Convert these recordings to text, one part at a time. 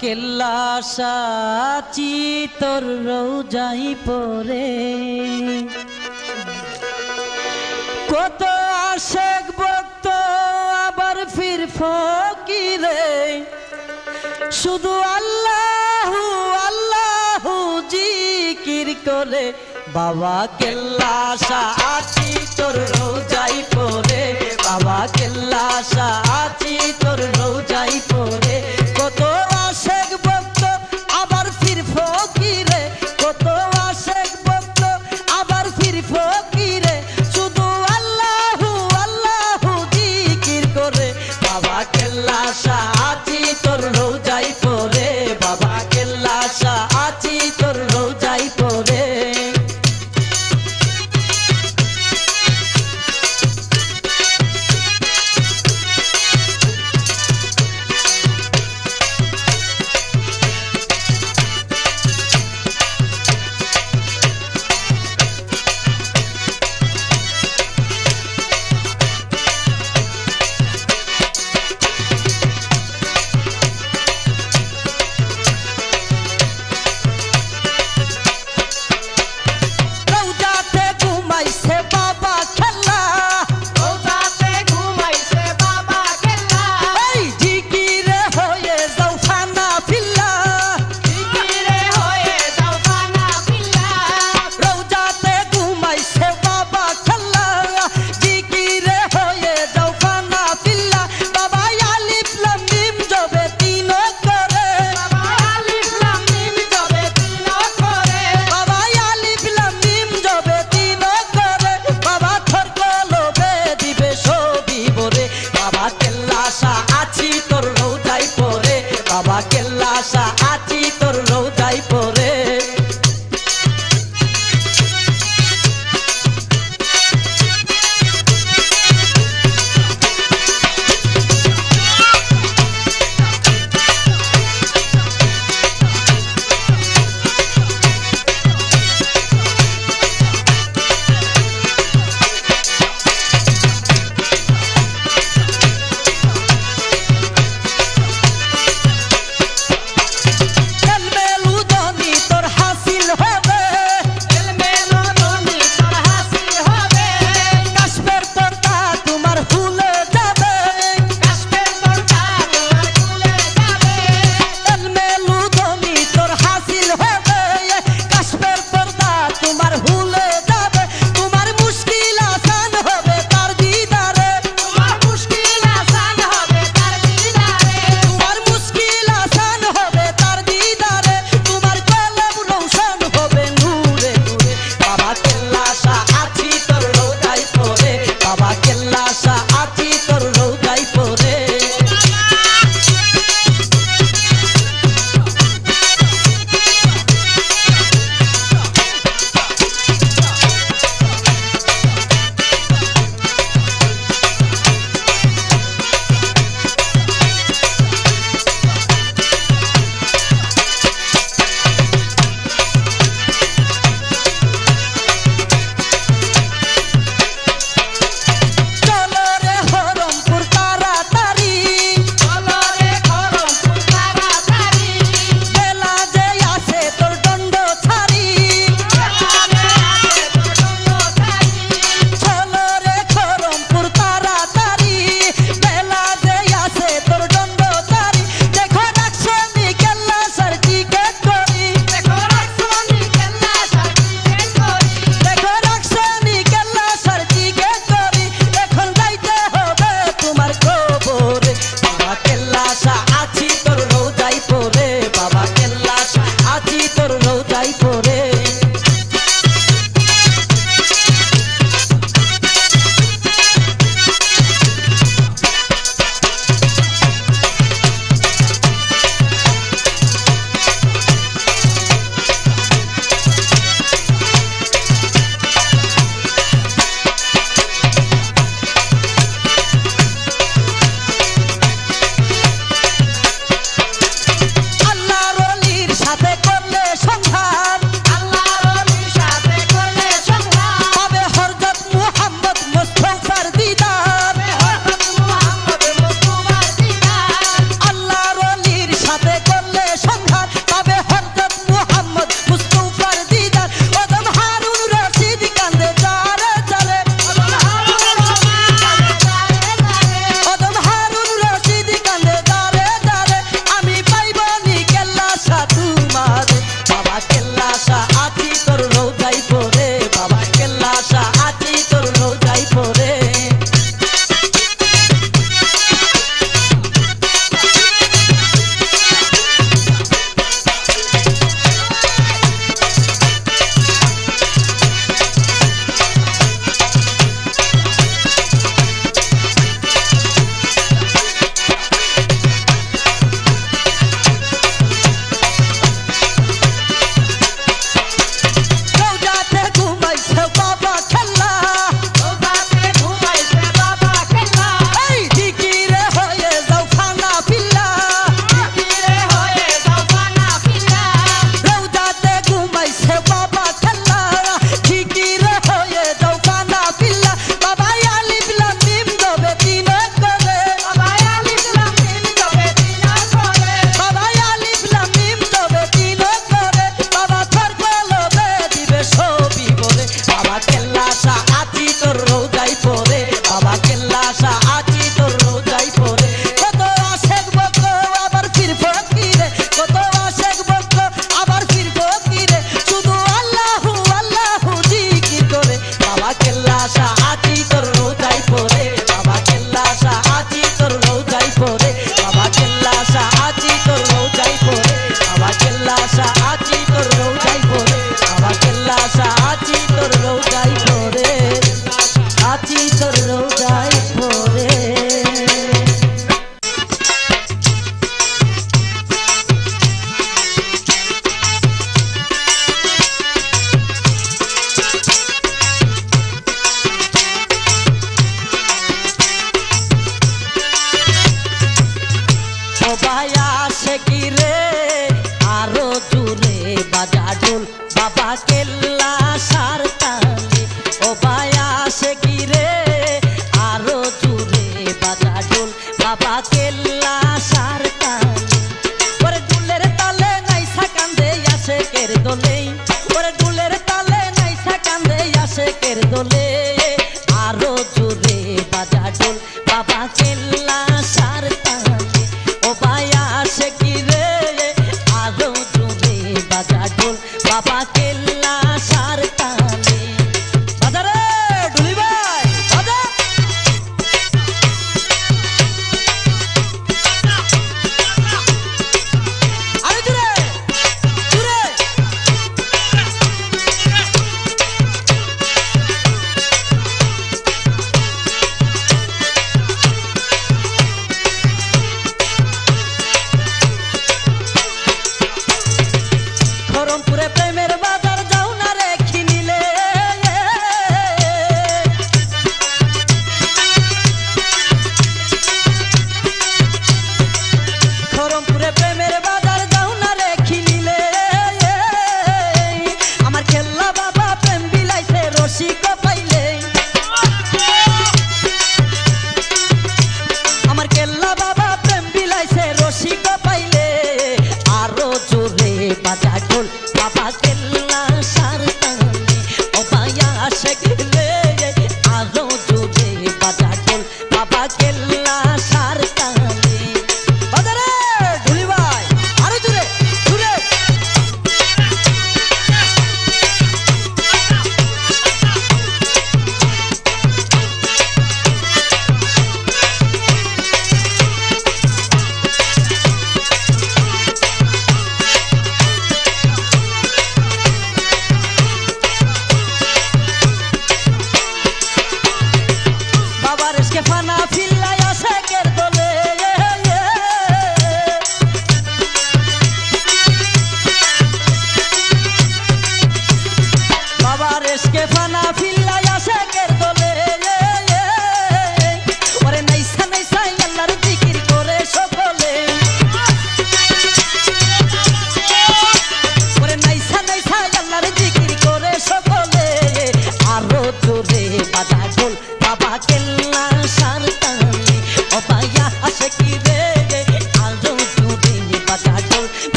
কেল্লা সাচি তোর রোজাই পরে কত আশেক ভক্ত আবার ফির ফকিরে শুধু আল্লাহু আল্লাহু জিকির করে বাবা কেল্লা সাচি তোর রোজাই পরে বাবা কেল্লা সাচি তোর রোজাই পরে কত আশেক ভক্ত আবার ফির ফকিরে কত আশেক ভক্ত আবার ফির ফকিরে শুধু আল্লাহু আল্লাহু জিকির করে বাবা কেল্লা সাচি তোর রোজাই পরে বাবা কেল্লা সাচি তোর রোজাই পরে বাবা কেল্লা সাচি তোর রোজাই পরে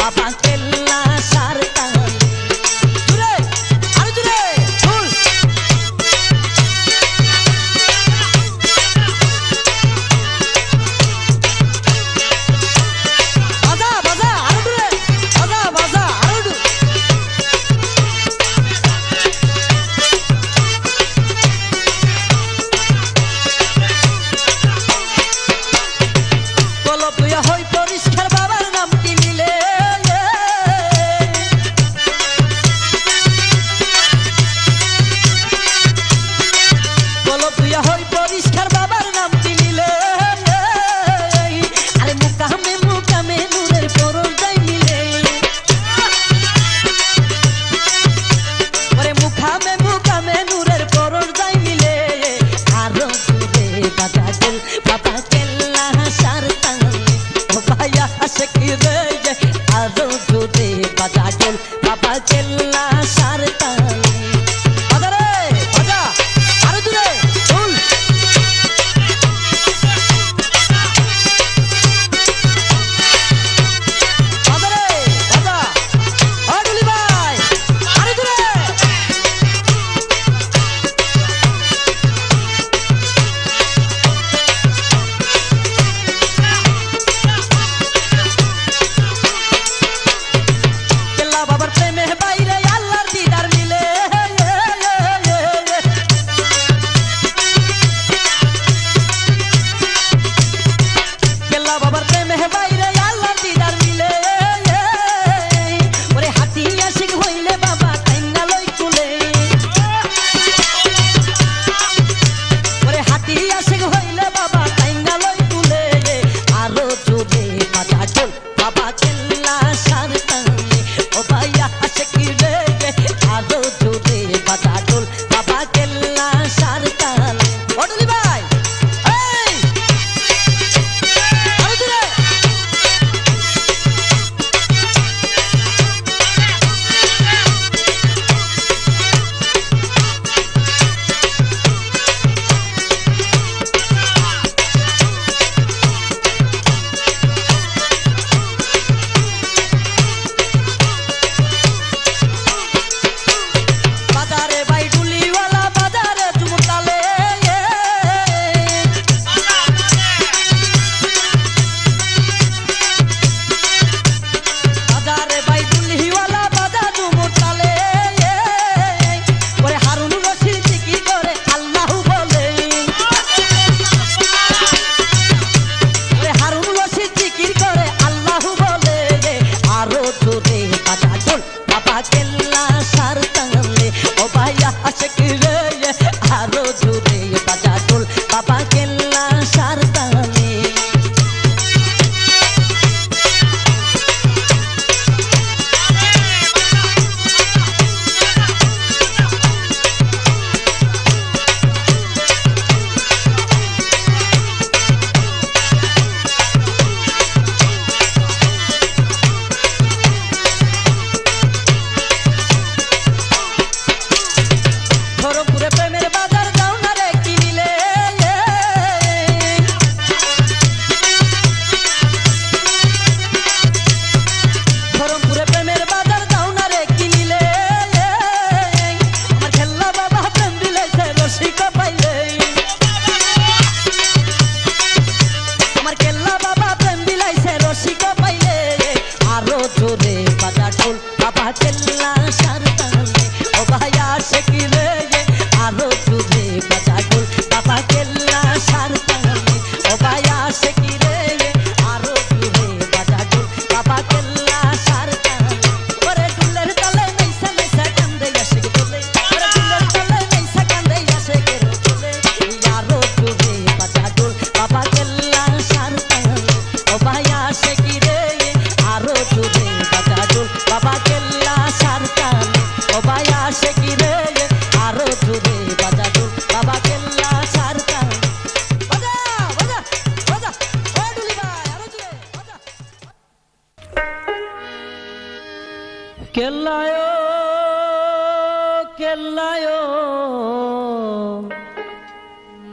বাবা কেল্লা সার তালে জুড়ে আরো জুড়ে ফুল বাজা বাজা আরো জুড়ে বাজা বাজা আরো জুড়ে কলপুয়া হই পরিষ্কার বাবার নামটি নিলে কলপুয়া হই পরিষ্কার বাবার নামটি নিলে আরে মুকামে মুকামে নূরের পরশ যাই মিলে ওরে মুকামে মুকামে নূরের পরশ যাই মিলে আরো জুড়ে বাজা ঢোল বাবা কেল্লা সার তালে ও ভাইয়া আশিক রে আরো জুড়ে বাজা ঢোল বাবা কেল্লা সার তালে বাজা রে বাজা আরো জুড়ে ঢোল বাজা রে বাজা ও ঢুলি ভাই আরো জুড়ে কেল্লা বাবার প্রেমে বাইরে আল্লাহর দিদার মিলে কেল্লা বাবার প্রেমে বাইরে আল্লাহর দিদার মিলে ওরে হাতি আশিক হইলে বাবা কাইন্না লই কুলে ওরে হাতি আশিক হইলে বাবা কাইন্না লই কুলে আরো জোরে বাজা ঢোল বাবা কেল্লা সার তালে ও ভাইয়া আশিক রে আরো জোরে বাজা ঢোল বাবা কেল্লা সার তালে ও ঢুলি ভাই এই আরো জোরে বাজারে ভাই ডুলিওয়ালা বাজারে ঝুমতালে বাজারে ভাই ডুলিওয়ালা বাজার ঝুমতালে ওরে হারুন রশিদ জিকির করে আল্লাহু বলে ওরে হারুন রশিদ জিকির করে আল্লাহু বলে আরো জোরে বাজা ঢোল বাবা কেল্লা সার তালে ও ভাইয়া আশিক রে আরো জোরে বাজা ঢোল বাবা কেল্লা সার তালে ধরমপুরে প্রেমের বাজার যাও না রে কিনিলে ধরমপুরে প্রেমের বাজার যাও না রে কিনিলে আমার খেল্লা বাবা প্রেম বিলাইছে রসিক পাইলে আমার খেল্লা বাবা প্রেম বিলাইছে রসিক পাইলে আরো জোরে বাজা ঢোল বাবা কেল্লা সার তালে ও ভাইয়া আশিক রে আরো জোরে বাজা ঢোল বাবা কেল্লা সার তালে ও ভাইয়া আশিক রে আরো জোরে বাজা ঢোল বাবা কেল্লা সার তালে ওরে দুলের তালে নাইসা নাইসা কান্দে আশিক বলে ওরে দুলের তালে নাইসা কান্দে আশিক বলে আরো জোরে বাজা ঢোল বাবা কেল্লা সার তালে ও ভাইয়া আশিক রে আরো জোরে বাজা ঢোল বাবা কেল্লা সার তালে ও ভাইয়া আশিক রে আরো জোরে বাজা ঢোল বাবা কেল্লা সার তালে বাজা বাজা বাজা ও ঢুলি ভাই আরো জোরে বাজা কেল্লায়ো কেল্লায়ো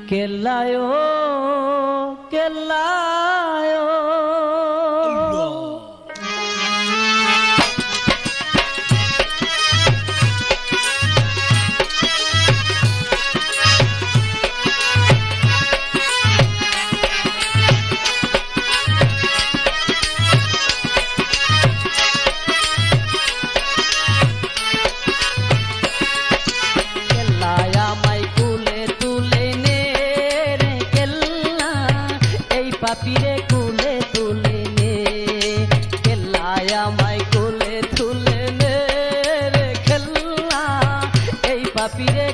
কেল্লায়ো কেল্লায়ো ফিরে